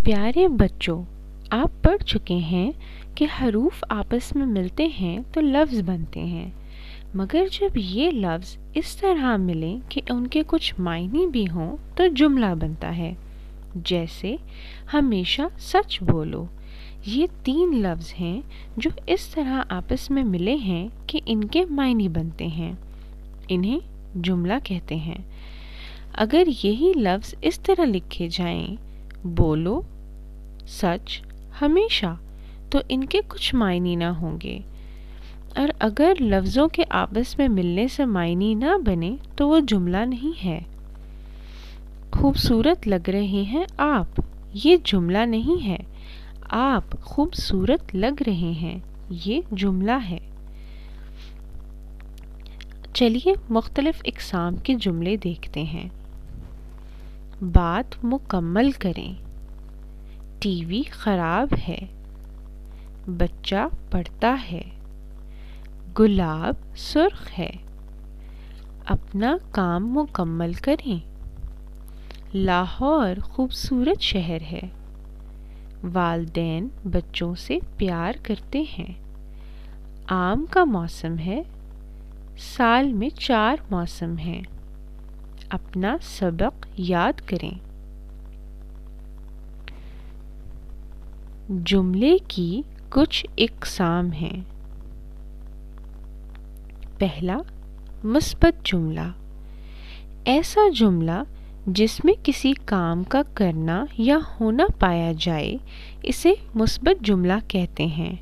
پیارے بچوں، آپ پڑھ چکے ہیں کہ حروف آپس میں ملتے ہیں تو لفظ بنتے ہیں، مگر جب یہ لفظ اس طرح ملیں کہ ان کے کچھ معنی بھی ہوں تو جملہ بنتا ہے۔ جیسے ہمیشہ سچ بولو، یہ 3 لفظ ہیں جو اس طرح آپس میں ملے ہیں کہ ان کے معنی بنتے ہیں، انہیں جملہ کہتے ہیں۔ اگر یہی لفظ اس طرح لکھے جائیں، بولو، سچ، ہمیشہ، تو ان کے کچھ معنی نہ ہوں گے، اور اگر لفظوں کے آپس میں ملنے سے معنی نہ بنے تو وہ جملہ نہیں ہے۔ خوبصورت لگ رہے ہیں آپ، یہ جملہ نہیں ہے۔ آپ خوبصورت لگ رہے ہیں، یہ جملہ ہے۔ چلیے مختلف اقسام کے جملے دیکھتے ہیں۔ بات مکمل کریں۔ ٹی وی خراب ہے، بچہ پڑھتا ہے، گلاب سرخ ہے، اپنا کام مکمل کریں، لاہور خوبصورت شہر ہے، والدین بچوں سے پیار کرتے ہیں، آم کا موسم ہے، سال میں 4 موسم ہیں، اپنا سبق یاد کریں۔ جملے کی کچھ اقسام ہیں۔ پہلا، مثبت جملہ، ایسا جملہ جس میں کسی کام کا کرنا یا ہونا پایا جائے، اسے مثبت جملہ کہتے ہیں۔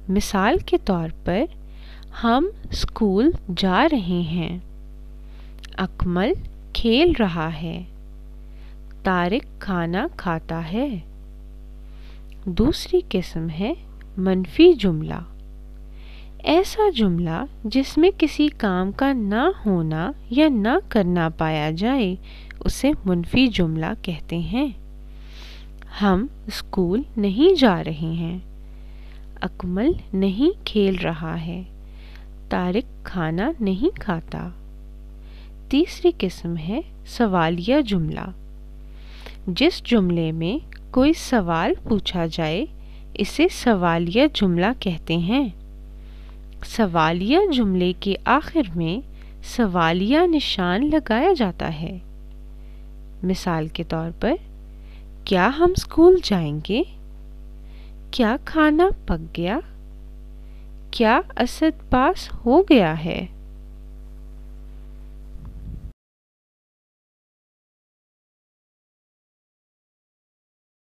مثال کے طور پر، ہم اسکول جا رہے ہیں، اکمل کھیل رہا ہے، طارق کھانا کھاتا ہے۔ دوسری قسم ہے منفی جملہ، ایسا جملہ جس میں کسی کام کا نہ ہونا یا نہ کرنا پایا جائے، اسے منفی جملہ کہتے ہیں۔ ہم اسکول نہیں جا رہے ہیں، اکمل نہیں کھیل رہا ہے، طارق کھانا نہیں کھاتا۔ تیسری قسم ہے سوالیہ جملہ، جس جملے میں کوئی سوال پوچھا جائے، اسے سوالیہ جملہ کہتے ہیں۔ سوالیہ جملے کے آخر میں سوالیہ نشان لگایا جاتا ہے۔ مثال کے طور پر، کیا ہم اسکول جائیں گے؟ کیا کھانا پک گیا؟ کیا اسد پاس ہو گیا ہے؟